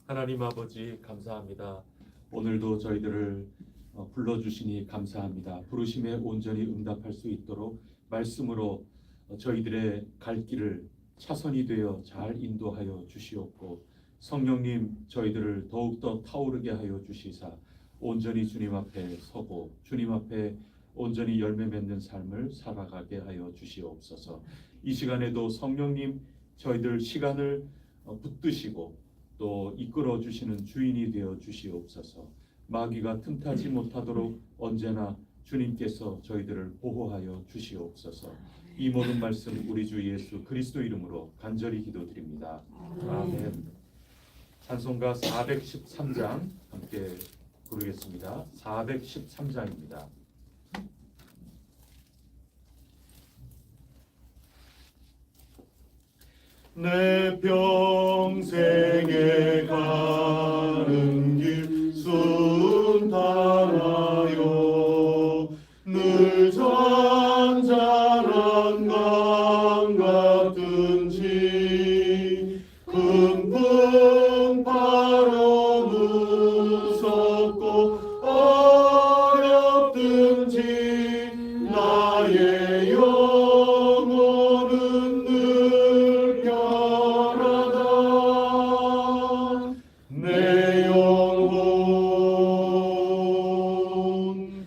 하나님 아버지 감사합니다. 오늘도 저희들을 불러주시니 감사합니다. 부르심에 온전히 응답할 수 있도록 말씀으로 저희들의 갈 길을 차선이 되어 잘 인도하여 주시옵고, 성령님 저희들을 더욱더 타오르게 하여 주시사 온전히 주님 앞에 서고 주님 앞에 온전히 열매 맺는 삶을 살아가게 하여 주시옵소서. 이 시간에도 성령님 저희들 시간을 붙드시고 또 이끌어 주시는 주인이 되어 주시옵소서. 마귀가 틈타지 못하도록 언제나 주님께서 저희들을 보호하여 주시옵소서. 이 모든 말씀 우리 주 예수 그리스도 이름으로 간절히 기도드립니다. 아멘. 찬송가 413장 함께 부르겠습니다. 413장입니다. 내 평생에 가는 길 순탄하여 늘 잔잔한 강 같은지 금풍파로 무섭고 어렵든지 나의 영혼은 늘 편하다. 내 영혼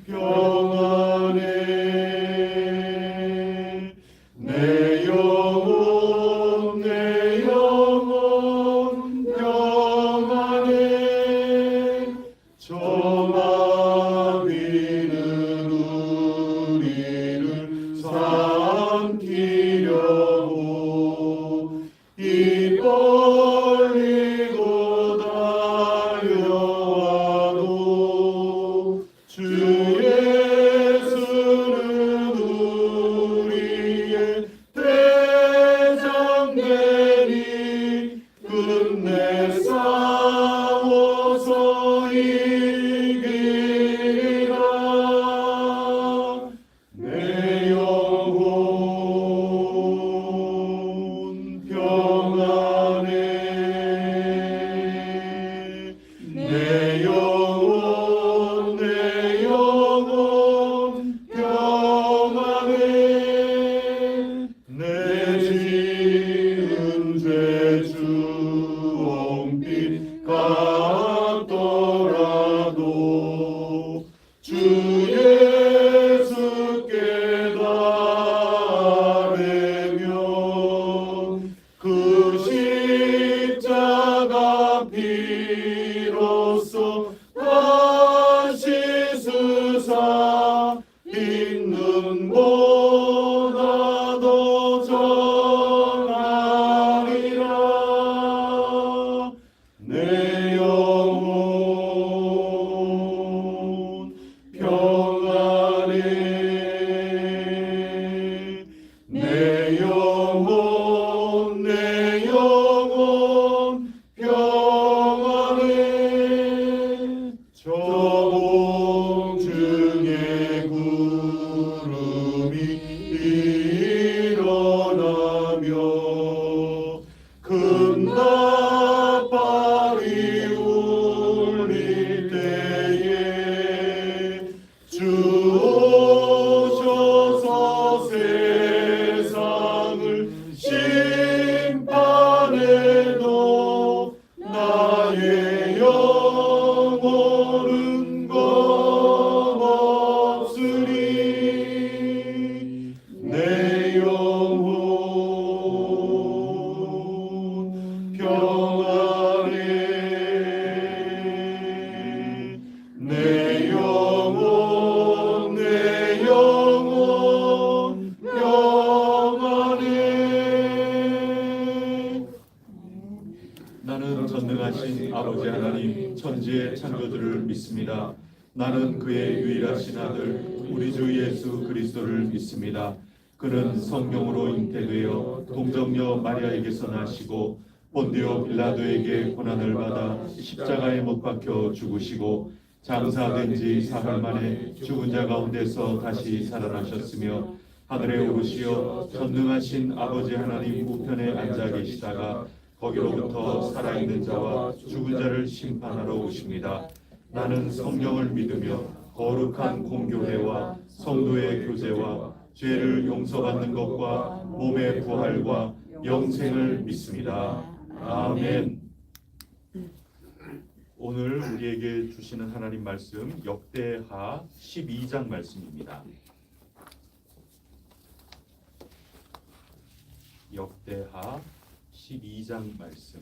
평안해. 내 영혼 평안해. 저 마귀는 우리를 삼키려고 입 벌리고 달려와도 주 예수는 우리의 대장되니 끝내 싸워서 이기리라. 내 영혼 평안해. 내 영혼 평안해. 내 지은 죄 주홍빛 같더라도 주 예수께 달으면 그 십자가 피로써 다시 쓰사 있는 보다 더 전하리라. 내 영혼 평안해. 내 영혼 평안해. 저 공중에 구름이 일어나며 큰 나팔이 울릴 때에 주 오셔서 세상을 심판해도 나의 영혼은 겁없으리. 내 영혼 평안해. 내 영혼 평안해. 나는 전능하신 아버지 하나님 천지의 창조주를 믿습니다. 나는 그의 유일하신 아들 우리 주 예수 그리스도를 믿습니다. 그는 성령으로 잉태되어 동정녀 마리아에게서 나시고 본디오 빌라도에게 고난을 받아 십자가에 못 박혀 죽으시고 장사된 지 사흘 만에 죽은 자 가운데서 다시 살아나셨으며 하늘에 오르시어 전능하신 아버지 하나님 우편에 앉아 계시다가 거기로부터 살아있는 자와 죽은 자를 심판하러 오십니다. 나는 성령을 믿으며 거룩한 공교회와 성도의 교제와 죄를 용서받는 것과 몸의 부활과 영생을 믿습니다. 아멘. 오늘 우리에게 주시는 하나님 말씀 역대하 12장 말씀입니다. 역대하 12장 말씀.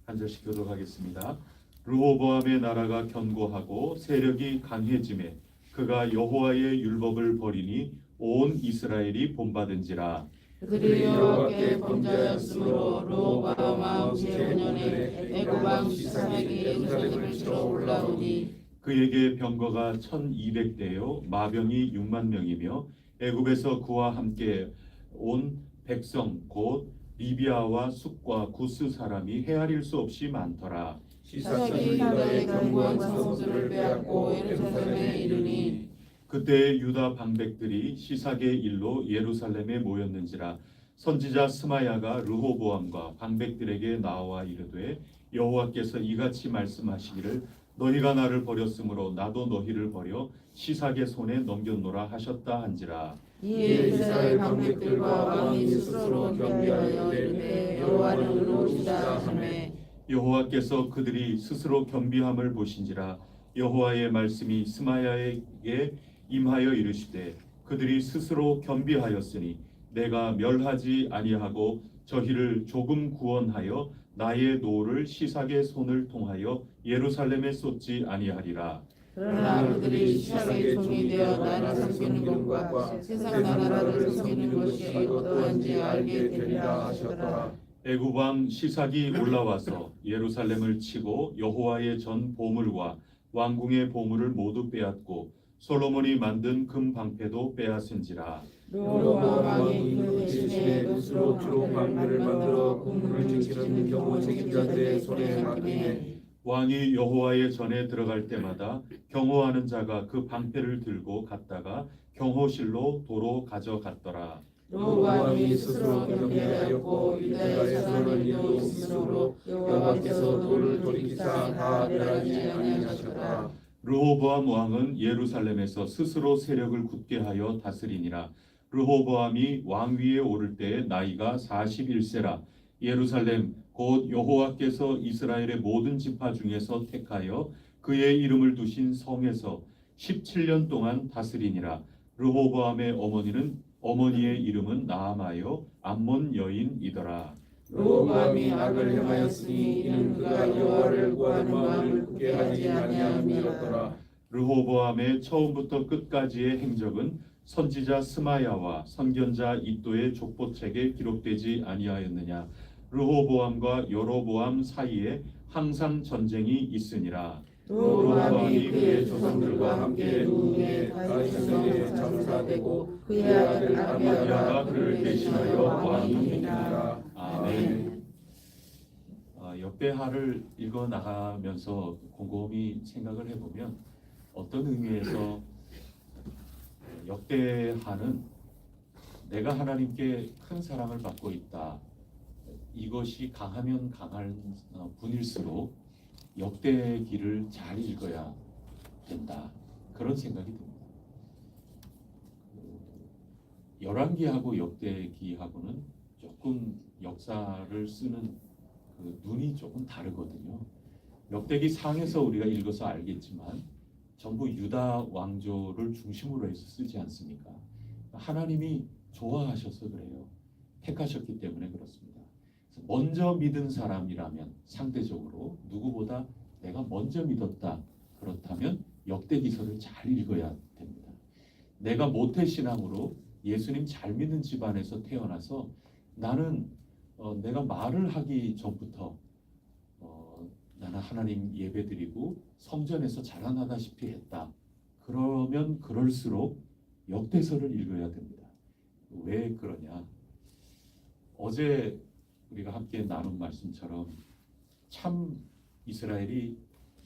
한 절씩 교독하겠습니다. 르호보암의 나라가 견고하고 세력이 강해짐에 그가 여호와의 율법을 버리니 온 이스라엘이 본받은지라. 그들이 여호와께 범죄하였으므로 르호보암 왕 제5년에 애굽 왕 시사맥이 예루살렘을 치러 올라오니 그에게 병거가 1200대요 마병이 6만 명이며 애굽에서 그와 함께 온 백성 곧 리비아와 숫과 구스 사람이 헤아릴 수 없이 많더라. 시삭이 유다의 견고한 성소를 빼앗고 예루살렘에 이르니 그때 유다 방백들이 시삭의 일로 예루살렘에 모였는지라. 선지자 스마야가 르호보암과 방백들에게 나와 이르되 여호와께서 이같이 말씀하시기를 너희가 나를 버렸으므로 나도 너희를 버려 시삭의 손에 넘겼노라 하셨다 한지라. 이에 이스라엘 방백들과 왕이 스스로 경배하여 이르되 여호와는 의로우시다 하매 여호와께서 그들이 스스로 겸비함을 보신지라. 여호와의 말씀이 스마야에게 임하여 이르시되 그들이 스스로 겸비하였으니 내가 멸하지 아니하고 저희를 조금 구원하여 나의 노를 시삭의 손을 통하여 예루살렘에 쏟지 아니하리라. 그러나 그들이 시삭의 종이 되어 나를 섬기는 것과 세상 나라를 섬기는 것이 어떠한지 알게 되리라 하셨더라. 애굽 왕 시삭이 올라와서 예루살렘을 치고 여호와의 전 보물과 왕궁의 보물을 모두 빼앗고 솔로몬이 만든 금 방패도 빼앗은지라. 르호보암 왕이 그 대신에 돛으로 주로 방패를 만들어 국문을 지키는 경호 책임자들의 손에 맡기매 왕이 여호와의 전에 들어갈 때마다 경호하는 자가 그 방패를 들고 갔다가 경호실로 도로 가져갔더라. 르호보암이 스스로 경배하였고 유다의 사람을 이도 있으므로 여호와께서 도를 돌이키사 다 멸하지 아니하셨더라. 르호보암 왕은 예루살렘에서 스스로 세력을 굳게 하여 다스리니라. 르호보암이 왕위에 오를 때에 나이가 41세라. 예루살렘 곧 여호와께서 이스라엘의 모든 지파 중에서 택하여 그의 이름을 두신 성에서 17년 동안 다스리니라. 르호보암의 어머니의 이름은 나아마요 암몬 여인이더라. 르호보암이 악을 행하였으니 이는 그가 여호와를 구하는 마음을 굳게 하지 아니함이었더라. 르호보암의 처음부터 끝까지의 행적은 선지자 스마야와 선견자 이도의 족보책에 기록되지 아니하였느냐. 르호보암과 여로보암 사이에 항상 전쟁이 있으니라. 르호보암이 그의 조상들과 함께 누에 다윗성에 장사되고 그의 아들 아비야가 그를 대신하여 왕이 되니라. 아멘. 역대하를 읽어 나가면서 곰곰이 생각을 해보면 어떤 의미에서 역대하는 내가 하나님께 큰 사랑을 받고 있다. 이것이 강하면 강한 분일수록 역대기를 잘 읽어야 된다. 그런 생각이 듭니다. 열왕기하고 역대기하고는 조금 역사를 쓰는 그 눈이 조금 다르거든요. 역대기 상에서 우리가 읽어서 알겠지만 전부 유다 왕조를 중심으로 해서 쓰지 않습니까? 하나님이 좋아하셔서 그래요. 택하셨기 때문에 그렇습니다. 먼저 믿은 사람이라면 상대적으로 누구보다 내가 먼저 믿었다. 그렇다면 역대기서를 잘 읽어야 됩니다. 내가 모태신앙으로 예수님 잘 믿는 집안에서 태어나서 나는 내가 말을 하기 전부터 나는 하나님 예배드리고 성전에서 자라나다시피 했다. 그러면 그럴수록 역대서를 읽어야 됩니다. 왜 그러냐? 어제 우리가 함께 나눈 말씀처럼 참 이스라엘이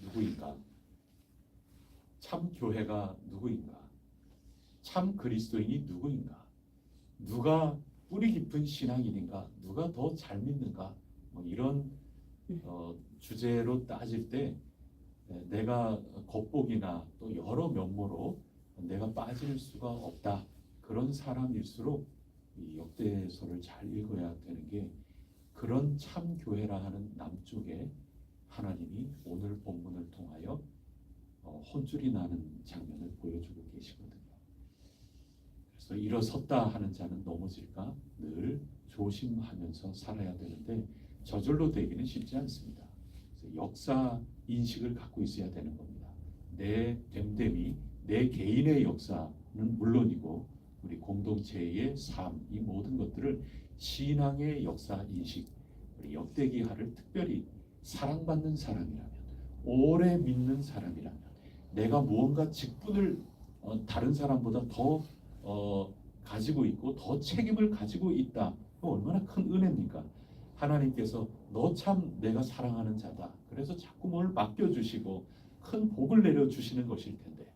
누구인가? 참 교회가 누구인가? 참 그리스도인이 누구인가? 누가 뿌리 깊은 신앙인인가? 누가 더 잘 믿는가? 뭐 이런 주제로 따질 때 내가 겉보기나 또 여러 면모로 내가 빠질 수가 없다. 그런 사람일수록 이 역대서를 잘 읽어야 되는 게 그런 참 교회라 하는 남쪽에 하나님이 오늘 본문을 통하여 혼쭐이 나는 장면을 보여주고 계시거든요. 그래서 일어섰다 하는 자는 넘어질까 늘 조심하면서 살아야 되는데 저절로 되기는 쉽지 않습니다. 그래서 역사 인식을 갖고 있어야 되는 겁니다. 내 됨됨이 내 개인의 역사는 물론이고 우리 공동체의 삶, 이 모든 것들을 신앙의 역사 인식, 우리 역대기하를 특별히 사랑받는 사람이라면, 오래 믿는 사람이라면, 내가 무언가 직분을 다른 사람보다 더 가지고 있고 더 책임을 가지고 있다. 얼마나 큰 은혜입니까? 하나님께서 너 참 내가 사랑하는 자다. 그래서 자꾸 뭘 맡겨주시고 큰 복을 내려주시는 것일 텐데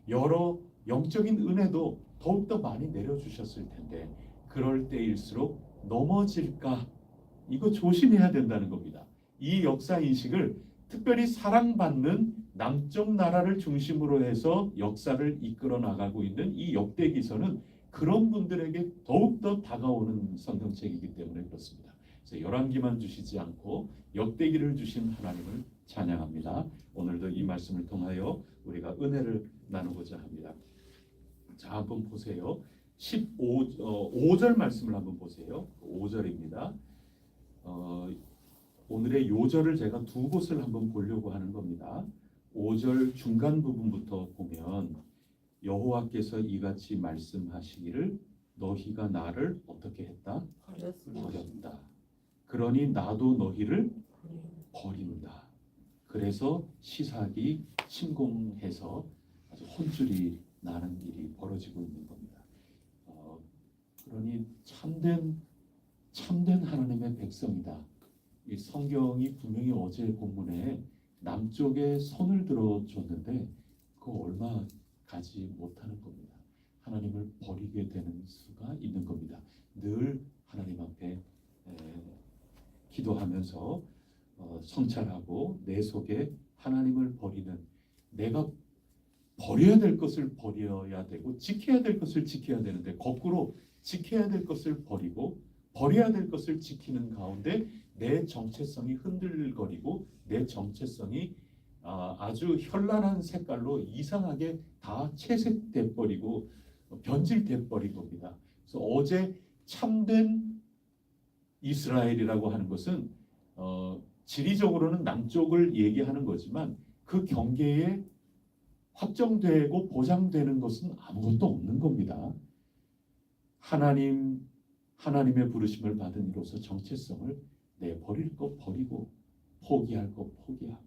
여러 영적인 은혜도 더욱더 많이 내려주셨을 텐데 그럴 때일수록 넘어질까? 이거 조심해야 된다는 겁니다. 이 역사 인식을 특별히 사랑받는 남쪽 나라를 중심으로 해서 역사를 이끌어 나가고 있는 이 역대기서는 그런 분들에게 더욱더 다가오는 성경책이기 때문에 그렇습니다. 그래서 열왕기만 주시지 않고 역대기를 주신 하나님을 찬양합니다. 오늘도 이 말씀을 통하여 우리가 은혜를 나누고자 합니다. 자, 한번 보세요. 5절 말씀을 한번 보세요. 5절입니다. 오늘의 요절을 제가 두 곳을 한번 보려고 하는 겁니다. 5절 중간 부분부터 보면 여호와께서 이같이 말씀하시기를 너희가 나를 어떻게 했다? 버렸다. 그러니 나도 너희를 버린다. 그래서 시삭이 침공해서 아주 혼쭐이 나는 일이 벌어지고 있는 겁니다. 그러니 참된 하나님의 백성이다. 이 성경이 분명히 어제 본문에 남쪽에 손을 들어줬는데 그거 얼마 가지 못하는 겁니다. 하나님을 버리게 되는 수가 있는 겁니다. 늘 하나님 앞에 기도하면서 성찰하고 내 속에 하나님을 버리는, 내가 버려야 될 것을 버려야 되고 지켜야 될 것을 지켜야 되는데 거꾸로 지켜야 될 것을 버리고 버려야 될 것을 지키는 가운데 내 정체성이 흔들거리고 내 정체성이 아주 현란한 색깔로 이상하게 다 채색돼 버리고 변질돼 버린 겁니다. 그래서 어제 참된 이스라엘이라고 하는 것은 지리적으로는 남쪽을 얘기하는 거지만 그 경계에 확정되고 보장되는 것은 아무것도 없는 겁니다. 하나님의 부르심을 받은 이로서 정체성을 버릴 것 버리고 포기할 것 포기하고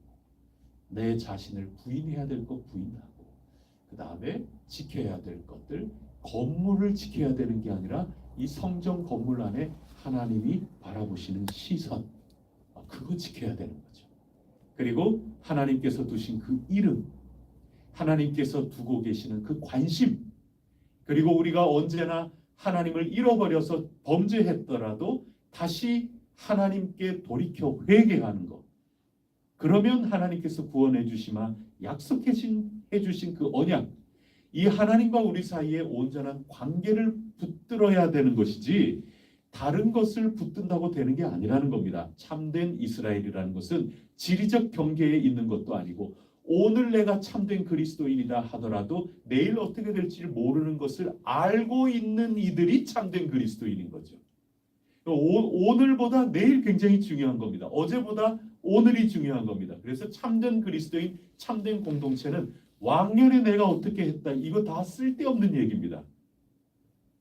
내 자신을 부인해야 될 것 부인하고 그 다음에 지켜야 될 것들, 건물을 지켜야 되는 게 아니라 이 성전 건물 안에 하나님이 바라보시는 시선, 그거 지켜야 되는 거죠. 그리고 하나님께서 두신 그 이름, 하나님께서 두고 계시는 그 관심, 그리고 우리가 언제나 하나님을 잃어버려서 범죄했더라도 다시 하나님께 돌이켜 회개하는 것. 그러면 하나님께서 구원해 주시마 약속해 주신 그 언약, 이 하나님과 우리 사이에 온전한 관계를 붙들어야 되는 것이지 다른 것을 붙든다고 되는 게 아니라는 겁니다. 참된 이스라엘이라는 것은 지리적 경계에 있는 것도 아니고 오늘 내가 참된 그리스도인이다 하더라도 내일 어떻게 될지 모르는 것을 알고 있는 이들이 참된 그리스도인인 거죠. 오늘보다 내일 굉장히 중요한 겁니다. 어제보다 오늘이 중요한 겁니다. 그래서 참된 그리스도인, 참된 공동체는 왕년에 내가 어떻게 했다, 이거 다 쓸데없는 얘기입니다.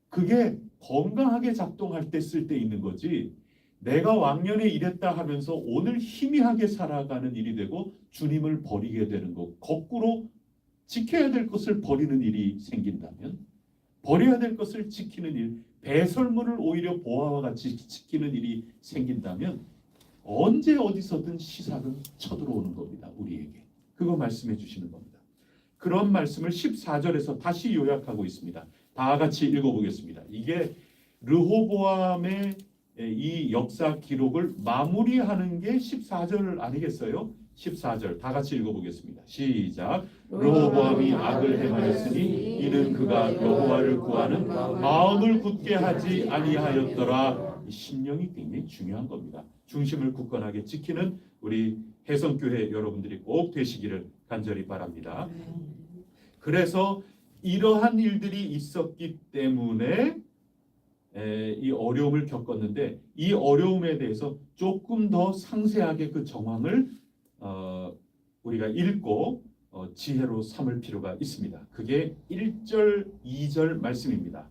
그게 건강하게 작동할 때 쓸 때 있는 거지, 내가 왕년에 이랬다 하면서 오늘 희미하게 살아가는 일이 되고 주님을 버리게 되는 것, 거꾸로 지켜야 될 것을 버리는 일이 생긴다면, 버려야 될 것을 지키는 일, 배설물을 오히려 보화와 같이 지키는 일이 생긴다면 언제 어디서든 시삭은 쳐들어오는 겁니다. 우리에게. 그거 말씀해 주시는 겁니다. 그런 말씀을 14절에서 다시 요약하고 있습니다. 다 같이 읽어보겠습니다. 이게 르호보암의 이 역사 기록을 마무리하는 게 14절 아니겠어요? 14절 다 같이 읽어보겠습니다. 시작. 르호보암이 악을 행하였으니 이는 그가 여호와를 구하는 마음을 굳게 하지 아니하였더라. 이 심령이 굉장히 중요한 겁니다. 중심을 굳건하게 지키는 우리 해성교회 여러분들이 꼭 되시기를 간절히 바랍니다. 그래서 이러한 일들이 있었기 때문에 이 어려움을 겪었는데 이 어려움에 대해서 조금 더 상세하게 그 정황을 우리가 읽고 지혜로 삼을 필요가 있습니다. 그게 1절, 2절 말씀입니다.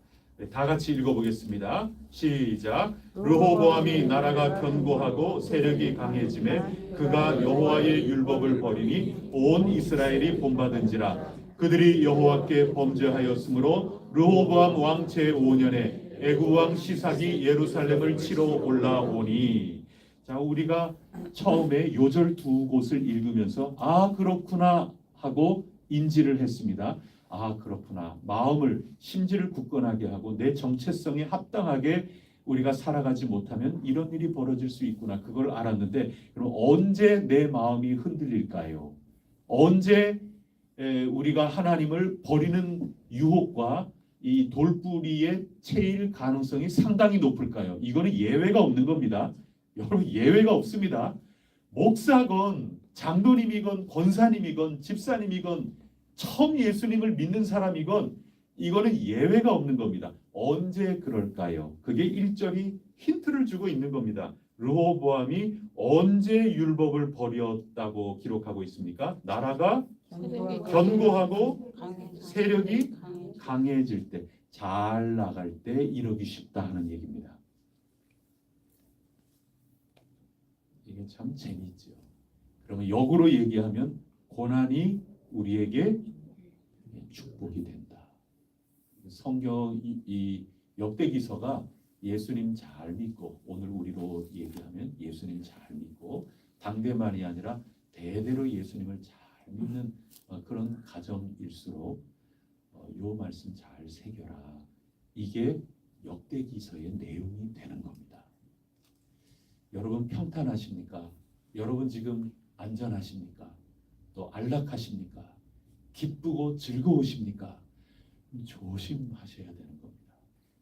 다 같이 읽어보겠습니다. 시작. 르호보암이 나라가 견고하고 세력이 강해짐에 그가 여호와의 율법을 버리니 온 이스라엘이 본받은지라. 그들이 여호와께 범죄하였으므로 르호보암 왕 제5년에 애굽 왕 시삭이 예루살렘을 치러 올라오니. 자, 우리가 처음에 요절 두 곳을 읽으면서 아 그렇구나 하고 인지를 했습니다. 아 그렇구나. 마음을 심지를 굳건하게 하고 내 정체성에 합당하게 우리가 살아가지 못하면 이런 일이 벌어질 수 있구나. 그걸 알았는데 그럼 언제 내 마음이 흔들릴까요? 언제 우리가 하나님을 버리는 유혹과 이 돌뿌리에 채일 가능성이 상당히 높을까요? 이거는 예외가 없는 겁니다. 여러분 예외가 없습니다. 목사건 장로님이건 권사님이건 집사님이건 처음 예수님을 믿는 사람이건 이거는 예외가 없는 겁니다. 언제 그럴까요? 그게 1절이 힌트를 주고 있는 겁니다. 르호보암이 언제 율법을 버렸다고 기록하고 있습니까? 나라가 견고하고 세력이 강해질 때, 잘 나갈 때 이러기 쉽다 하는 얘기입니다. 이게 참 재미있죠. 그러면 역으로 얘기하면 고난이 우리에게 축복이 된다. 성경 이 역대기서가 예수님 잘 믿고, 오늘 우리로 얘기하면 예수님 잘 믿고 당대만이 아니라 대대로 예수님을 잘 믿는 그런 가정일수록 요 말씀 잘 새겨라. 이게 역대기서의 내용이 되는 겁니다. 여러분 평탄하십니까? 여러분 지금 안전하십니까? 또 안락하십니까? 기쁘고 즐거우십니까? 조심하셔야 되는 겁니다.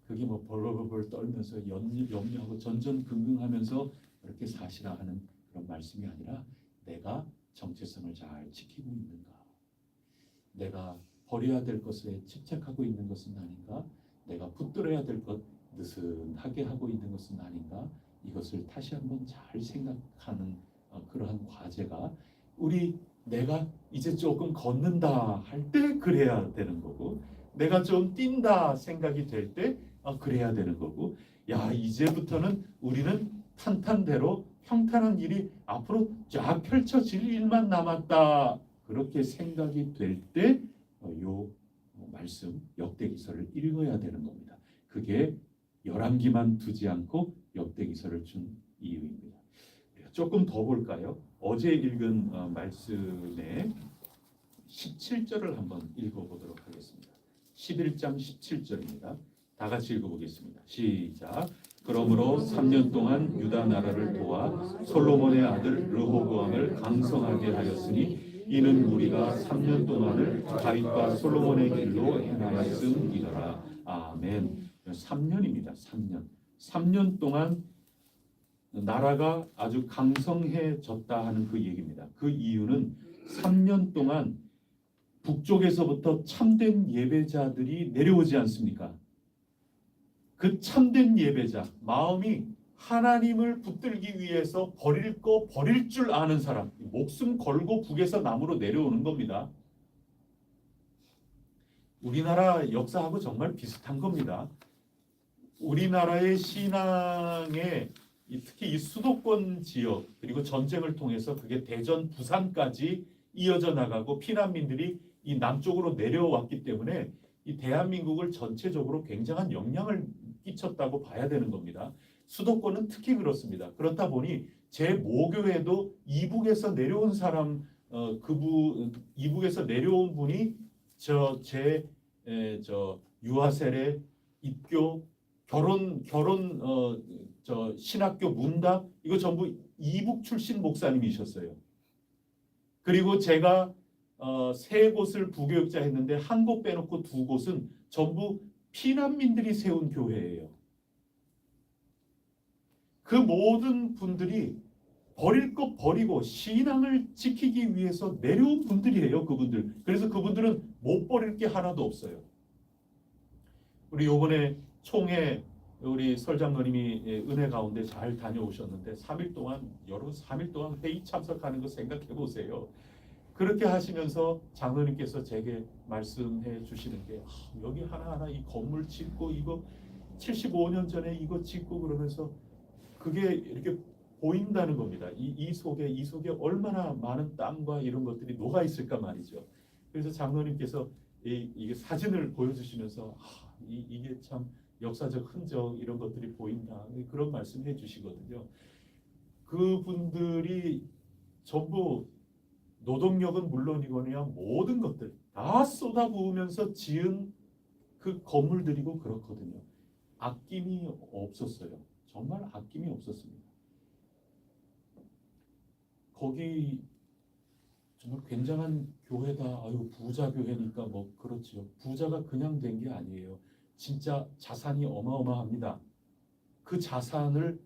그게 뭐 벌벌벌 떨면서 염려하고 전전긍긍하면서 그렇게 사시라 하는 그런 말씀이 아니라 내가 정체성을 잘 지키고 있는가? 내가 버려야 될 것에 집착하고 있는 것은 아닌가? 내가 붙들어야 될 것 느슨하게 하고 있는 것은 아닌가? 이것을 다시 한번 잘 생각하는 그러한 과제가 내가 이제 조금 걷는다 할 때 그래야 되는 거고, 내가 좀 뛴다 생각이 될 때 그래야 되는 거고, 야 이제부터는 우리는 탄탄대로 평탄한 일이 앞으로 쫙 펼쳐질 일만 남았다 그렇게 생각이 될 때 요 말씀 역대기서를 읽어야 되는 겁니다. 그게 열왕기만 두지 않고 역대기서를 준 이유입니다. 조금 더 볼까요? 어제 읽은 말씀의 17절을 한번 읽어보도록 하겠습니다. 11장 17절입니다. 다 같이 읽어보겠습니다. 시작. 그러므로 3년 동안 유다 나라를 도와 솔로몬의 아들 르호보암을 강성하게 하였으니 이는 우리가 3년 동안을 다윗과 솔로몬의 길로 행하였음이더라. 아멘. 3년입니다. 3년. 3년 동안 나라가 아주 강성해졌다 하는 그 얘기입니다. 그 이유는 3년 동안 북쪽에서부터 참된 예배자들이 내려오지 않습니까? 그 참된 예배자, 마음이 하나님을 붙들기 위해서 버릴 줄 아는 사람, 목숨 걸고 북에서 남으로 내려오는 겁니다. 우리나라 역사하고 정말 비슷한 겁니다. 우리나라의 신앙에 특히 이 수도권 지역 그리고 전쟁을 통해서 그게 대전, 부산까지 이어져 나가고 피난민들이 이 남쪽으로 내려왔기 때문에 이 대한민국을 전체적으로 굉장한 영향을 끼쳤다고 봐야 되는 겁니다. 수도권은 특히 그렇습니다. 그렇다 보니 제 모교에도 이북에서 내려온 사람 그분 이북에서 내려온 분이 저 유아 세례, 입교, 결혼 저 신학교 문답 이거 전부 이북 출신 목사님이셨어요. 그리고 제가 세 곳을 부교육자 했는데 한 곳 빼놓고 두 곳은 전부 피난민들이 세운 교회예요. 그 모든 분들이 버릴 것 버리고 신앙을 지키기 위해서 내려온 분들이에요. 그분들. 그래서 그분들은 못 버릴 게 하나도 없어요. 우리 요번에 총회 우리 설장로님이 은혜 가운데 잘 다녀오셨는데 3일 동안 여러분 3일 동안 회의 참석하는 거 생각해 보세요. 그렇게 하시면서 장로님께서 제게 말씀해 주시는 게 여기 하나하나 이 건물 짓고 이거 75년 전에 이거 짓고 그러면서 그게 이렇게 보인다는 겁니다. 이 속에 얼마나 많은 땀과 이런 것들이 녹아 있을까 말이죠. 그래서 장로님께서 이게 사진을 보여주시면서 이게 참 역사적 흔적 이런 것들이 보인다 그런 말씀해 주시거든요. 그분들이 전부 노동력은 물론이거니와 모든 것들 다 쏟아부으면서 지은 그 건물들이고 그렇거든요. 아낌이 없었어요. 정말 아낌이 없었습니다. 거기 정말 굉장한 교회다. 아유 부자 교회니까 뭐 그렇지요. 부자가 그냥 된 게 아니에요. 진짜 자산이 어마어마합니다. 그 자산을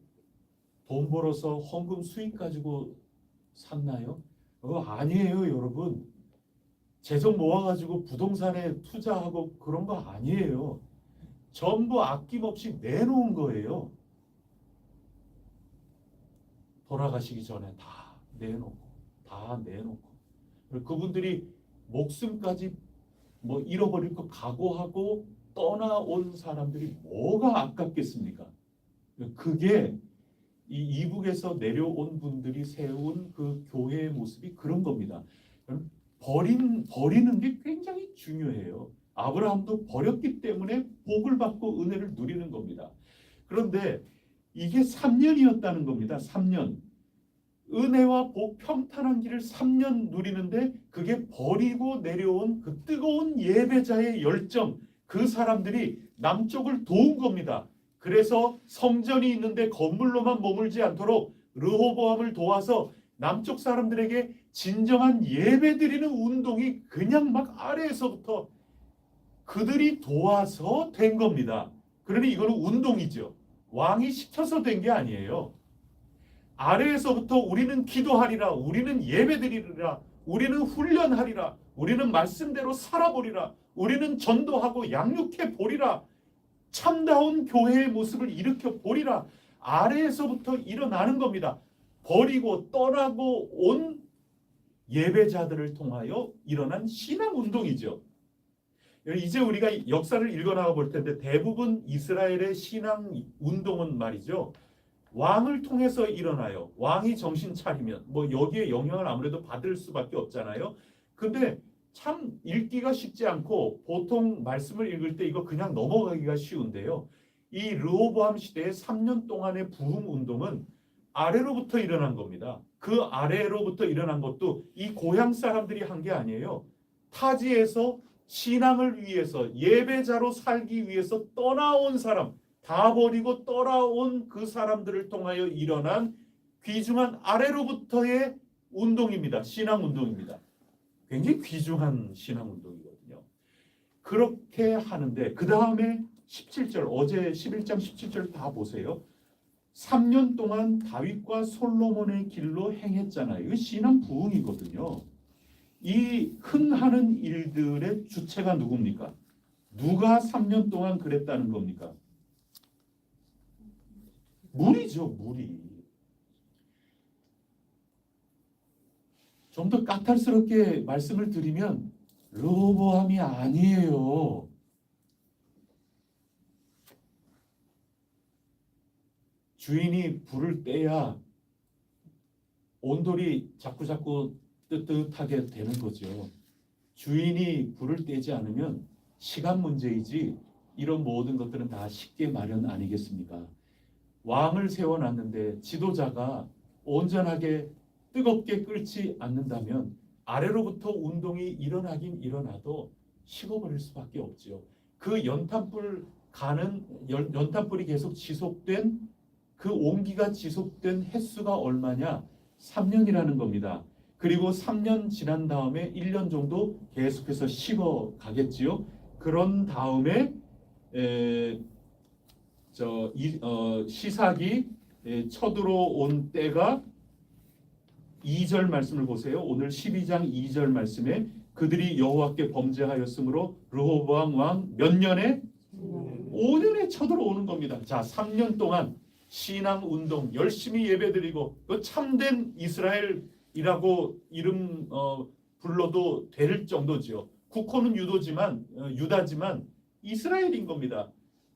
돈 벌어서 헌금 수익 가지고 샀나요? 아니에요, 여러분. 재정 모아가지고 부동산에 투자하고 그런 거 아니에요. 전부 아낌없이 내놓은 거예요. 돌아가시기 전에 다 내놓고. 그분들이 목숨까지 뭐 잃어버릴 거 각오하고 떠나온 사람들이 뭐가 아깝겠습니까? 그게 이 이북에서 내려온 분들이 세운 그 교회의 모습이 그런 겁니다. 버리는 게 굉장히 중요해요. 아브라함도 버렸기 때문에 복을 받고 은혜를 누리는 겁니다. 그런데 이게 3년이었다는 겁니다. 3년. 은혜와 복 평탄한 길을 3년 누리는데 그게 버리고 내려온 그 뜨거운 예배자의 열정, 그 사람들이 남쪽을 도운 겁니다. 그래서 성전이 있는데 건물로만 머물지 않도록 르호보암을 도와서 남쪽 사람들에게 진정한 예배 드리는 운동이 그냥 막 아래에서부터 그들이 도와서 된 겁니다. 그러니 이거는 운동이죠. 왕이 시켜서 된 게 아니에요. 아래에서부터 우리는 기도하리라, 우리는 예배드리리라, 우리는 훈련하리라, 우리는 말씀대로 살아보리라, 우리는 전도하고 양육해 보리라, 참다운 교회의 모습을 일으켜 보리라. 아래에서부터 일어나는 겁니다. 버리고 떠나고 온 예배자들을 통하여 일어난 신앙운동이죠. 이제 우리가 역사를 읽어나가 볼 텐데 대부분 이스라엘의 신앙운동은 말이죠. 왕을 통해서 일어나요. 왕이 정신 차리면 뭐 여기에 영향을 아무래도 받을 수밖에 없잖아요. 근데 참 읽기가 쉽지 않고 보통 말씀을 읽을 때 이거 그냥 넘어가기가 쉬운데요. 이 르호보암 시대의 3년 동안의 부흥 운동은 아래로부터 일어난 겁니다. 그 아래로부터 일어난 것도 이 고향 사람들이 한 게 아니에요. 타지에서 신앙을 위해서 예배자로 살기 위해서 떠나온 사람, 다 버리고 떠나온 그 사람들을 통하여 일어난 귀중한 아래로부터의 운동입니다. 신앙운동입니다. 굉장히 귀중한 신앙운동이거든요. 그렇게 하는데 그 다음에 17절 어제 11장 17절 다 보세요. 3년 동안 다윗과 솔로몬의 길로 행했잖아요. 이거 신앙 부흥이거든요. 이 흥하는 일들의 주체가 누굽니까? 누가 3년 동안 그랬다는 겁니까? 무리죠, 무리. 좀 더 까탈스럽게 말씀을 드리면 르호보암이 아니에요. 주인이 불을 떼야 온돌이 자꾸자꾸 뜨뜻하게 되는 거죠. 주인이 불을 떼지 않으면 시간 문제이지 이런 모든 것들은 다 쉽게 마련 아니겠습니까? 왕을 세워놨는데 지도자가 온전하게 뜨겁게 끓지 않는다면 아래로부터 운동이 일어나긴 일어나도 식어버릴 수밖에 없지요. 그 연탄불이 계속 지속된 그 온기가 지속된 횟수가 얼마냐? 3년이라는 겁니다. 그리고 3년 지난 다음에 1년 정도 계속해서 식어 가겠지요. 그런 다음에 시삭이 쳐들어온 때가 2절 말씀을 보세요. 오늘 12장 2절 말씀에 그들이 여호와께 범죄하였으므로 르호보암 왕 몇 년에? 5년에 쳐들어오는 겁니다. 자, 3년 동안 신앙 운동 열심히 예배드리고 그 참된 이스라엘이라고 이름 불러도 될 정도지요. 국호는 유다지만 이스라엘인 겁니다.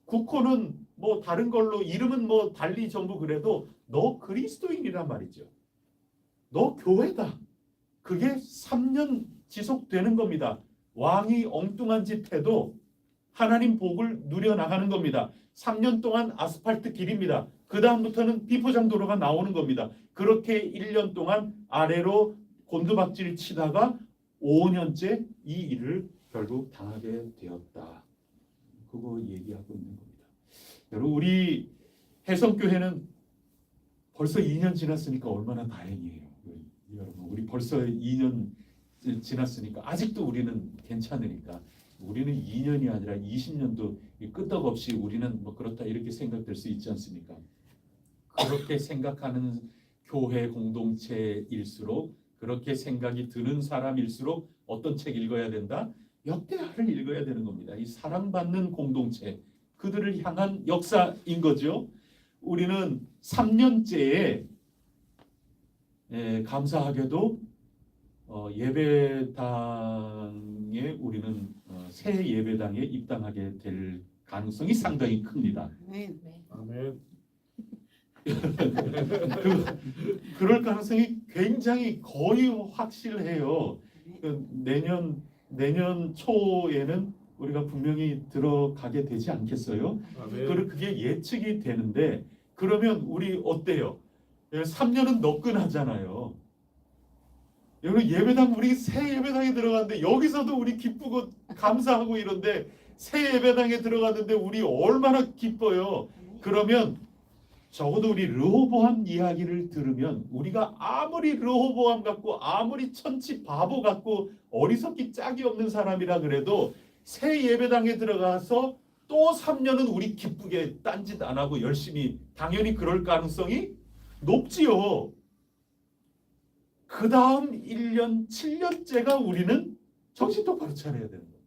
국호는 뭐 다른 걸로 이름은 뭐 달리 전부 그래도 너 그리스도인이란 말이죠. 너 교회다. 그게 3년 지속되는 겁니다. 왕이 엉뚱한 짓 해도 하나님 복을 누려나가는 겁니다. 3년 동안 아스팔트 길입니다. 그 다음부터는 비포장도로가 나오는 겁니다. 그렇게 1년 동안 아래로 곤두박질 치다가 5년째 이 일을 결국 당하게 되었다. 그거 얘기하고 있는 겁니다. 여러분, 우리 해성교회는 벌써 2년 지났으니까 얼마나 다행이에요. 여러분, 우리 벌써 2년 지났으니까 아직도 우리는 괜찮으니까 우리는 2년이 아니라 20년도 끄떡없이 우리는 뭐 그렇다 이렇게 생각될 수 있지 않습니까? 그렇게 생각하는 교회 공동체일수록 그렇게 생각이 드는 사람일수록 어떤 책 읽어야 된다? 역대하를 읽어야 되는 겁니다. 이 사랑받는 공동체, 그들을 향한 역사인 거죠. 우리는 3년째에 감사하게도 예배당에 우리는 새 예배당에 입당하게 될 가능성이 상당히 큽니다. 아멘. 그럴 가능성이 굉장히 거의 확실해요. 내년 초에는 우리가 분명히 들어가게 되지 않겠어요? 아멘. 그게 예측이 되는데 그러면 우리 어때요? 3년은 너끈하잖아요. 여러분, 예배당 우리 새 예배당에 들어갔는데 여기서도 우리 기쁘고 감사하고 이런데 새 예배당에 들어갔는데 우리 얼마나 기뻐요. 그러면 적어도 우리 르호보암 이야기를 들으면 우리가 아무리 르호보암 같고 아무리 천치 바보 같고 어리석기 짝이 없는 사람이라 그래도 새 예배당에 들어가서 또 3년은 우리 기쁘게 딴짓 안 하고 열심히 당연히 그럴 가능성이 높지요. 그 다음 1년, 7년째가 우리는 정신 똑바로 차려야 되는 거예요.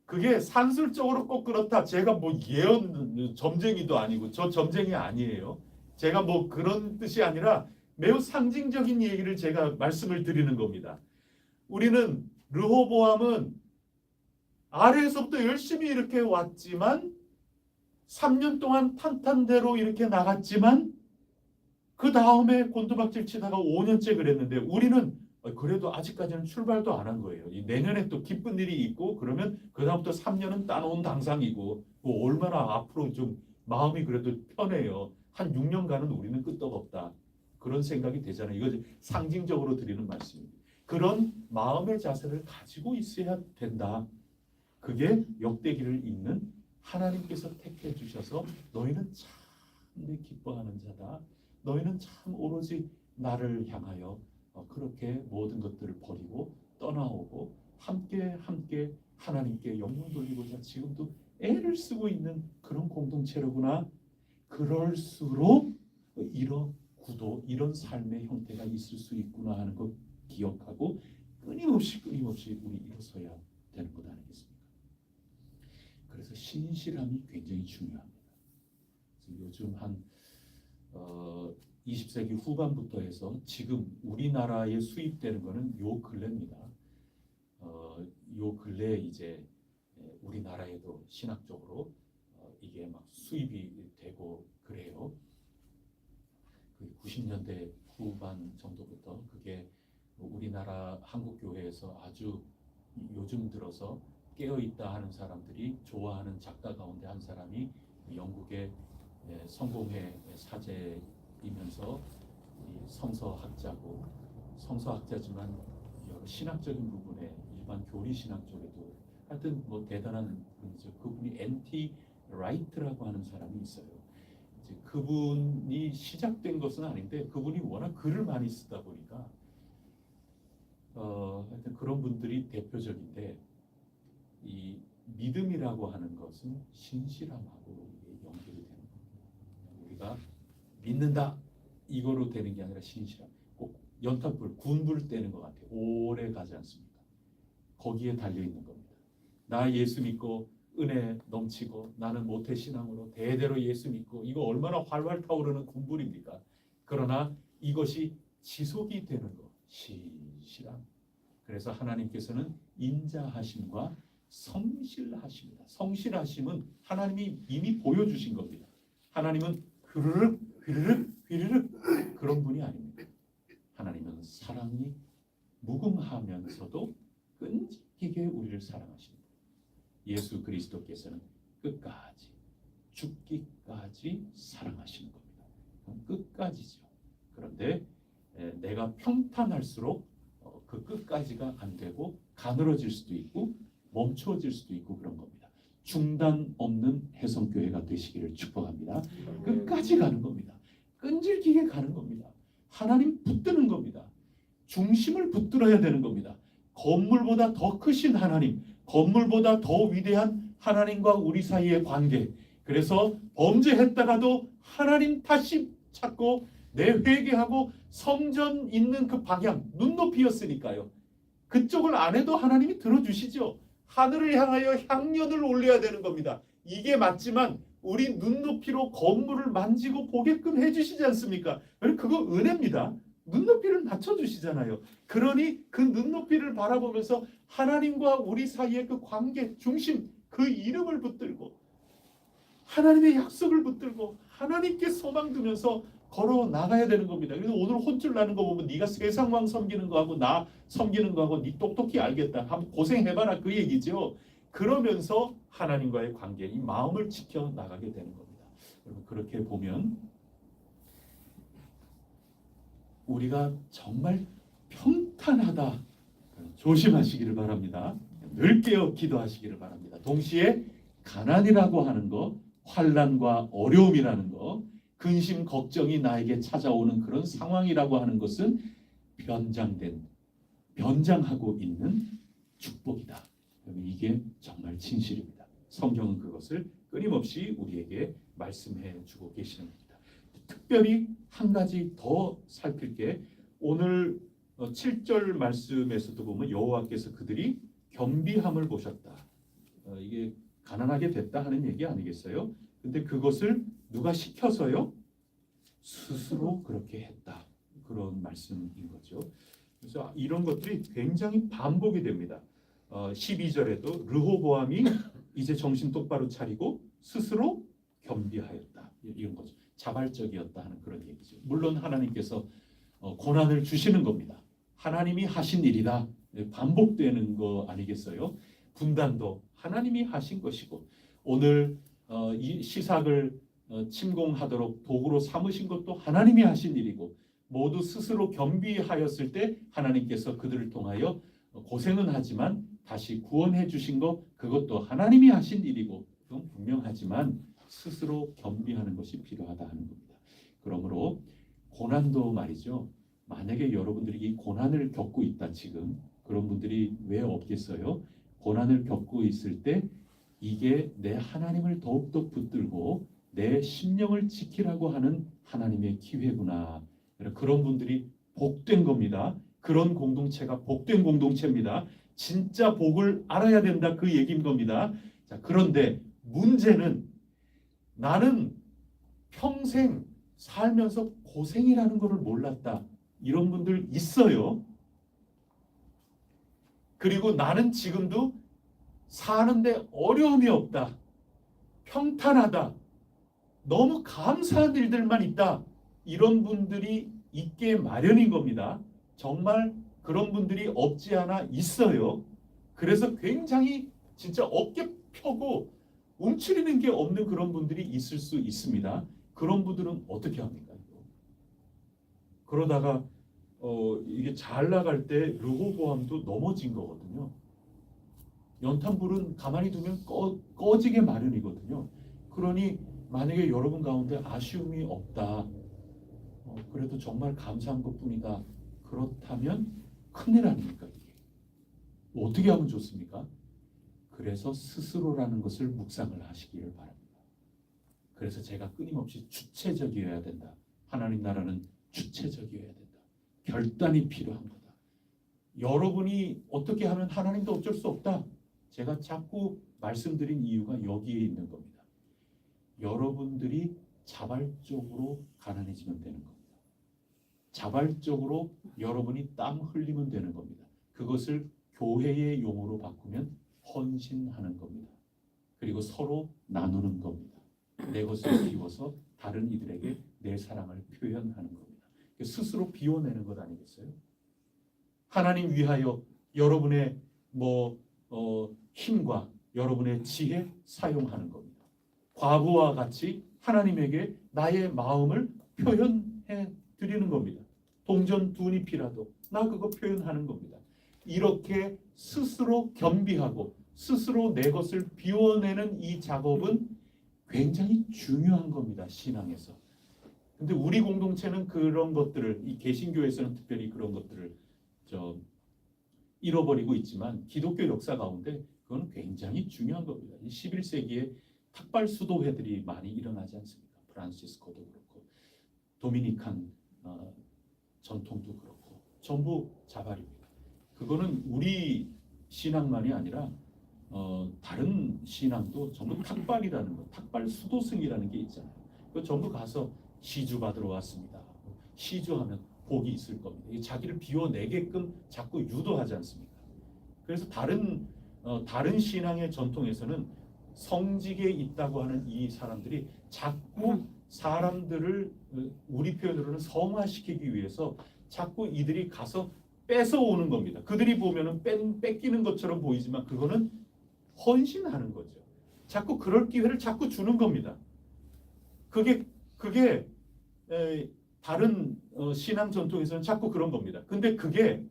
그게 산술적으로 꼭 그렇다. 제가 뭐 예언 점쟁이도 아니고 저 점쟁이 아니에요. 제가 뭐 그런 뜻이 아니라 매우 상징적인 얘기를 제가 말씀을 드리는 겁니다. 우리는 르호보암은 아래에서부터 열심히 이렇게 왔지만 3년 동안 탄탄대로 이렇게 나갔지만 그 다음에 곤두박질 치다가 5년째 그랬는데 우리는 그래도 아직까지는 출발도 안 한 거예요. 이 내년에 또 기쁜 일이 있고 그러면 그 다음부터 3년은 따놓은 당상이고 얼마나 앞으로 좀 마음이 그래도 편해요. 한 6년간은 우리는 끄떡없다. 그런 생각이 되잖아요. 이거 상징적으로 드리는 말씀입니다. 그런 마음의 자세를 가지고 있어야 된다. 그게 역대기를 읽는 하나님께서 택해 주셔서 너희는 참 내 기뻐하는 자다. 너희는 참 오로지 나를 향하여 그렇게 모든 것들을 버리고 떠나오고 함께 하나님께 영광 돌리고자 지금도 애를 쓰고 있는 그런 공동체로구나. 그럴수록 이런 구도, 이런 삶의 형태가 있을 수 있구나 하는 것 기억하고 끊임없이 우리 일어서야 되는 것 아니겠습니까? 그래서 신실함이 굉장히 중요합니다. 요즘 한 20세기 후반부터 해서 지금 우리나라에 수입되는 것은 요 근래입니다. 요 근래에 이제 우리나라에도 신학적으로 이게 막 수입이 되고 그래요. 그 90년대 후반 정도부터 그게 우리나라 한국교회에서 아주 요즘 들어서 깨어있다 하는 사람들이 좋아하는 작가 가운데 한 사람이 영국의 성공회 사제이면서 성서학자고 성서학자지만 여러 신학적인 부분에 일반 교리 신학 쪽에도 하여튼 뭐 대단한 분이죠. 그분이 N.T. 라이트라고 하는 사람이 있어요. 이제 그분이 시작된 것은 아닌데 그분이 워낙 글을 많이 쓰다 보니까 하여튼 그런 분들이 대표적인데 이 믿음이라고 하는 것은 신실함하고 연결이 되는 겁니다. 우리가 믿는다 이거로 되는 게 아니라 신실함. 꼭 연탄불, 군불 떼는 것 같아요. 오래 가지 않습니다. 거기에 달려 있는 겁니다. 나 예수 믿고 은혜 넘치고 나는 모태신앙으로 대대로 예수 믿고 이거 얼마나 활활 타오르는 군불입니까? 그러나 이것이 지속이 되는 것, 신실함. 그래서 하나님께서는 인자하심과 성실하십니다. 성실하심은 하나님이 이미 보여주신 겁니다. 하나님은 휘르륵 그런 분이 아닙니다. 하나님은 사랑이 무궁하면서도 끈질기게 우리를 사랑하십니다. 예수 그리스도께서는 끝까지 죽기까지 사랑하시는 겁니다. 끝까지죠. 그런데 내가 평탄할수록 그 끝까지가 안 되고 가늘어질 수도 있고 멈춰질 수도 있고 그런 겁니다. 중단 없는 해성교회가 되시기를 축복합니다. 끝까지 가는 겁니다. 끈질기게 가는 겁니다. 하나님 붙드는 겁니다. 중심을 붙들어야 되는 겁니다. 건물보다 더 크신 하나님, 건물보다 더 위대한 하나님과 우리 사이의 관계. 그래서 범죄했다가도 하나님 다시 찾고 내 회개하고 성전 있는 그 방향 눈높이였으니까요. 그쪽을 안 해도 하나님이 들어주시죠. 하늘을 향하여 향년을 올려야 되는 겁니다. 이게 맞지만 우리 눈높이로 건물을 만지고 보게끔 해주시지 않습니까? 그거 은혜입니다. 눈높이를 낮춰주시잖아요. 그러니 그 눈높이를 바라보면서 하나님과 우리 사이의 그 관계 중심, 그 이름을 붙들고 하나님의 약속을 붙들고 하나님께 소망 두면서 걸어 나가야 되는 겁니다. 그래서 오늘 혼쭐 나는 거 보면 네가 세상왕 섬기는 거하고 나 섬기는 거하고 네 똑똑히 알겠다. 한번 고생해봐라 그 얘기죠. 그러면서 하나님과의 관계, 이 마음을 지켜 나가게 되는 겁니다. 여러분 그렇게 보면 우리가 정말 평탄하다. 조심하시기를 바랍니다. 늘 깨어 기도하시기를 바랍니다. 동시에 가난이라고 하는 것, 환난과 어려움이라는 것, 근심 걱정이 나에게 찾아오는 그런 상황이라고 하는 것은 변장하고 있는 축복이다. 이게 정말 진실입니다. 성경은 그것을 끊임없이 우리에게 말씀해 주고 계시는 겁니다. 특별히 한 가지 더 살필 게 오늘 7절 말씀에서도 보면 여호와께서 그들이 겸비함을 보셨다. 이게 가난하게 됐다 하는 얘기 아니겠어요? 근데 그것을 누가 시켜서요? 스스로 그렇게 했다. 그런 말씀인 거죠. 그래서 이런 것들이 굉장히 반복이 됩니다. 12절에도 르호보암이 이제 정신 똑바로 차리고 스스로 겸비하였다. 이런 거죠. 자발적이었다 하는 그런 얘기죠. 물론 하나님께서 고난을 주시는 겁니다. 하나님이 하신 일이다. 반복되는 거 아니겠어요? 분단도 하나님이 하신 것이고 오늘 이 시삭을 침공하도록 도구로 삼으신 것도 하나님이 하신 일이고 모두 스스로 겸비하였을 때 하나님께서 그들을 통하여 고생은 하지만 다시 구원해 주신 것 그것도 하나님이 하신 일이고 그건 분명하지만 스스로 겸비하는 것이 필요하다 하는 겁니다. 그러므로 고난도 말이죠. 만약에 여러분들이 이 고난을 겪고 있다 지금 그런 분들이 왜 없겠어요? 고난을 겪고 있을 때 이게 내 하나님을 더욱더 붙들고 내 심령을 지키라고 하는 하나님의 기회구나. 그런 분들이 복된 겁니다. 그런 공동체가 복된 공동체입니다. 진짜 복을 알아야 된다 그 얘기인 겁니다. 자, 그런데 문제는 나는 평생 살면서 고생이라는 것을 몰랐다. 이런 분들 있어요. 그리고 나는 지금도 사는데 어려움이 없다. 평탄하다. 너무 감사한 일들만 있다. 이런 분들이 있게 마련인 겁니다. 정말 그런 분들이 없지 않아 있어요. 그래서 굉장히 진짜 어깨 펴고 움츠리는 게 없는 그런 분들이 있을 수 있습니다. 그런 분들은 어떻게 합니까? 그러다가 이게 잘 나갈 때 르호보암도 넘어진 거거든요. 연탄불은 가만히 두면 꺼지게 마련이거든요. 그러니 만약에 여러분 가운데 아쉬움이 없다, 그래도 정말 감사한 것뿐이다, 그렇다면 큰일 아닙니까? 이게 어떻게 하면 좋습니까? 그래서 스스로라는 것을 묵상을 하시기를 바랍니다. 그래서 제가 끊임없이 주체적이어야 된다. 하나님 나라는 주체적이어야 된다. 결단이 필요한 거다. 여러분이 어떻게 하면 하나님도 어쩔 수 없다. 제가 자꾸 말씀드린 이유가 여기에 있는 겁니다. 여러분들이 자발적으로 가난해지면 되는 겁니다. 자발적으로 여러분이 땀 흘리면 되는 겁니다. 그것을 교회의 용어로 바꾸면 헌신하는 겁니다. 그리고 서로 나누는 겁니다. 내 것을 비워서 다른 이들에게 내 사랑을 표현하는 겁니다. 스스로 비워내는 것 아니겠어요? 하나님 위하여 여러분의 힘과 여러분의 지혜 사용하는 겁니다. 과부와 같이 하나님에게 나의 마음을 표현해 드리는 겁니다. 동전 2잎이라도 나 그거 표현하는 겁니다. 이렇게 스스로 겸비하고 스스로 내 것을 비워내는 이 작업은 굉장히 중요한 겁니다. 신앙에서. 근데 우리 공동체는 그런 것들을, 이 개신교에서는 특별히 그런 것들을 잃어버리고 있지만 기독교 역사 가운데 그건 굉장히 중요한 겁니다. 이 11세기에 탁발 수도회들이 많이 일어나지 않습니까? 프란시스코도 그렇고 도미니칸 전통도 그렇고 전부 자발입니다. 그거는 우리 신앙만이 아니라 다른 신앙도 전부 탁발이라는 거, 탁발 수도승이라는 게 있잖아요. 그 전부 가서 시주 받으러 왔습니다. 시주하면 복이 있을 겁니다. 자기를 비워내게끔 자꾸 유도하지 않습니까? 그래서 다른 신앙의 전통에서는 성직에 있다고 하는 이 사람들이 자꾸 사람들을 우리 표현으로는 성화시키기 위해서 자꾸 이들이 가서 뺏어오는 겁니다. 그들이 보면은 뺏기는 것처럼 보이지만 그거는 헌신하는 거죠. 자꾸 그럴 기회를 자꾸 주는 겁니다. 그게 다른 신앙 전통에서는 자꾸 그런 겁니다. 근데 그게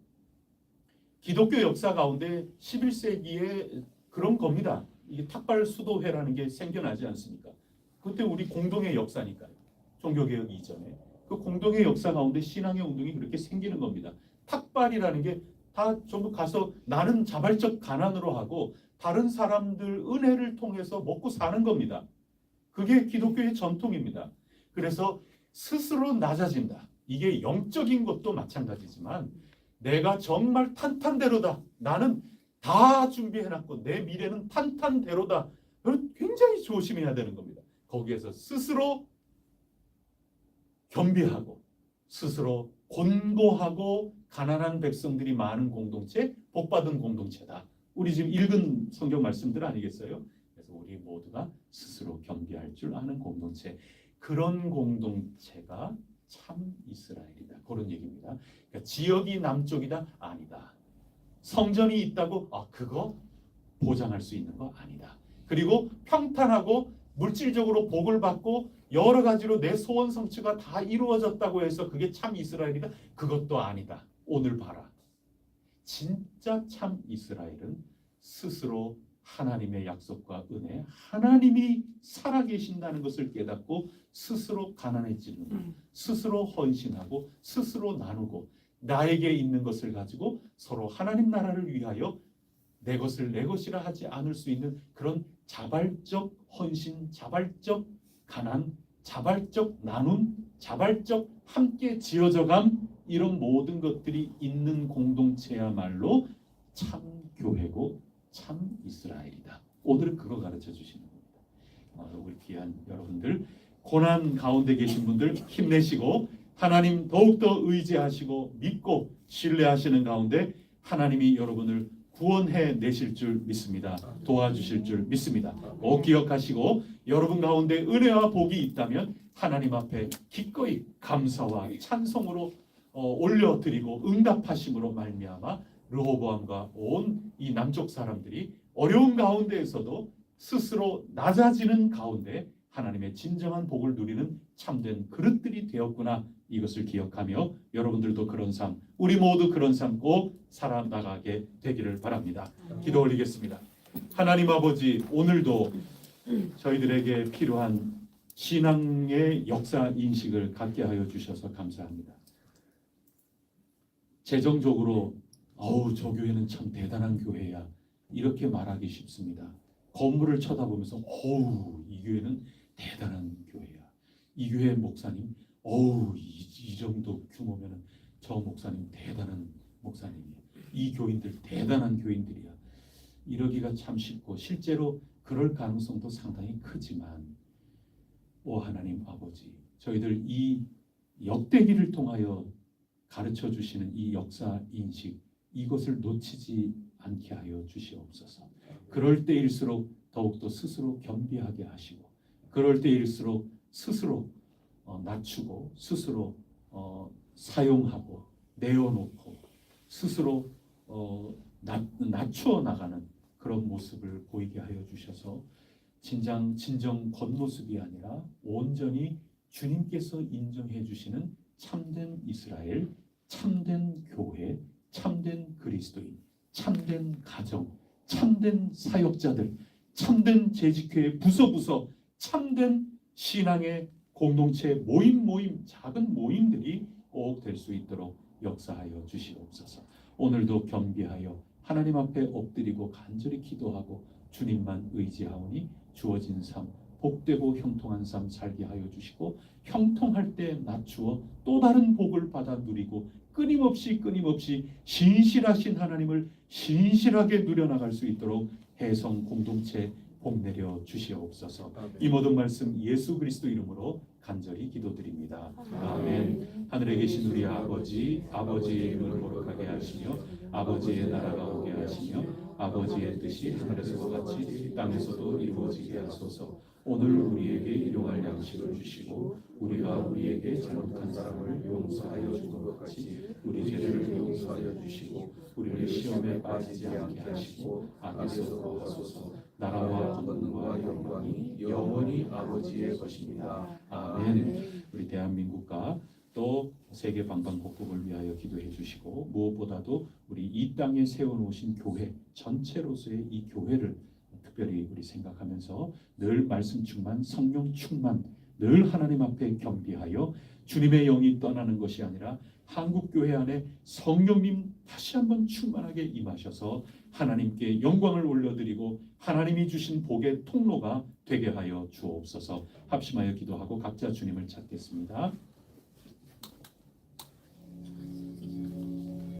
기독교 역사 가운데 11세기에 그런 겁니다. 이게 탁발 수도회라는 게 생겨나지 않습니까? 그때 우리 공동의 역사니까요. 종교개혁 이전에. 그 공동의 역사 가운데 신앙의 운동이 그렇게 생기는 겁니다. 탁발이라는 게 다 전부 가서 나는 자발적 가난으로 하고 다른 사람들 은혜를 통해서 먹고 사는 겁니다. 그게 기독교의 전통입니다. 그래서 스스로 낮아진다. 이게 영적인 것도 마찬가지지만 내가 정말 탄탄대로다. 나는 다 준비해놨고 내 미래는 탄탄대로다. 굉장히 조심해야 되는 겁니다. 거기에서 스스로 겸비하고 스스로 곤고하고 가난한 백성들이 많은 공동체, 복받은 공동체다. 우리 지금 읽은 성경 말씀들 아니겠어요? 그래서 우리 모두가 스스로 겸비할 줄 아는 공동체, 그런 공동체가 참 이스라엘이다. 그런 얘기입니다. 그러니까 지역이 남쪽이다? 아니다. 성전이 있다고? 그거 보장할 수 있는 거 아니다. 그리고 평탄하고 물질적으로 복을 받고 여러 가지로 내 소원 성취가 다 이루어졌다고 해서 그게 참 이스라엘이다? 그것도 아니다. 오늘 봐라. 진짜 참 이스라엘은 스스로 하나님의 약속과 은혜, 하나님이 살아계신다는 것을 깨닫고 스스로 가난해지는 것, 스스로 헌신하고 스스로 나누고 나에게 있는 것을 가지고 서로 하나님 나라를 위하여 내 것을 내 것이라 하지 않을 수 있는 그런 자발적 헌신, 자발적 가난, 자발적 나눔, 자발적 함께 지어져감, 이런 모든 것들이 있는 공동체야말로 참 교회고 참 이스라엘이다. 오늘은 그거 가르쳐 주시는 겁니다. 우리 귀한 여러분들, 고난 가운데 계신 분들 힘내시고 하나님 더욱더 의지하시고 믿고 신뢰하시는 가운데 하나님이 여러분을 구원해 내실 줄 믿습니다. 도와주실 줄 믿습니다. 꼭 기억하시고 여러분 가운데 은혜와 복이 있다면 하나님 앞에 기꺼이 감사와 찬송으로 올려드리고 응답하심으로 말미암아 르호보암과 온 이 남쪽 사람들이 어려운 가운데에서도 스스로 낮아지는 가운데 하나님의 진정한 복을 누리는 참된 그릇들이 되었구나. 이것을 기억하며 여러분들도 그런 삶, 우리 모두 그런 삶 꼭 살아나가게 되기를 바랍니다. 기도 올리겠습니다. 하나님 아버지, 오늘도 저희들에게 필요한 신앙의 역사 인식을 갖게 하여 주셔서 감사합니다. 재정적으로 저 교회는 참 대단한 교회야, 이렇게 말하기 쉽습니다. 건물을 쳐다보면서 이 교회는 대단한 교회야. 이 교회 목사님 이 정도 규모면은 저 목사님 대단한 목사님이야. 이 교인들 대단한 교인들이야. 이러기가 참 쉽고 실제로 그럴 가능성도 상당히 크지만 하나님 아버지, 저희들 이 역대기를 통하여 가르쳐 주시는 이 역사 인식, 이것을 놓치지 않게 하여 주시옵소서. 그럴 때일수록 더욱더 스스로 겸비하게 하시고, 그럴 때일수록 스스로 낮추고, 스스로 사용하고 내어놓고, 스스로 낮추어 나가는 그런 모습을 보이게 하여 주셔서 진정 겉모습이 아니라 온전히 주님께서 인정해 주시는 참된 이스라엘, 참된 교회, 참된 그리스도인, 참된 가정, 참된 사역자들, 참된 재직회의 부서 참된 신앙의 공동체 모임 작은 모임들이 꼭 될 수 있도록 역사하여 주시옵소서. 오늘도 겸비하여 하나님 앞에 엎드리고 간절히 기도하고 주님만 의지하오니 주어진 삶, 복되고 형통한 삶 살게 하여 주시고, 형통할 때 낮추어 또 다른 복을 받아 누리고 끊임없이 신실하신 하나님을 신실하게 누려나갈 수 있도록 해성 공동체 복 내려 주시옵소서. 이 모든 말씀 예수 그리스도 이름으로 간절히 기도드립니다. 아멘. 하늘에 계신 우리 아버지, 아버지의 이름을 거룩하게 하시며 아버지의 나라가 오게 하시며 아버지의 뜻이 하늘에서와 같이 땅에서도 이루어지게 하소서. 오늘 우리에게 일용할 양식을 주시고 우리가 우리에게 잘못한 사람을 용서하여 준 것 같이 우리 죄를 용서하여 주시고 우리를 시험에 빠지지 않게 하시고 악에서 구하소서. 나라와 권능과 영광이 영원히 아버지의 것입니다. 아멘. 우리 대한민국과 또 세계 방방곡곡을 위하여 기도해 주시고, 무엇보다도 우리 이 땅에 세워놓으신 교회 전체로서의 이 교회를 특별히 우리 생각하면서 늘 말씀 충만, 성령 충만, 늘 하나님 앞에 겸비하여 주님의 영이 떠나는 것이 아니라 한국교회 안에 성령님 다시 한번 충만하게 임하셔서 하나님께 영광을 올려드리고 하나님이 주신 복의 통로가 되게 하여 주옵소서. 합심하여 기도하고 각자 주님을 찾겠습니다.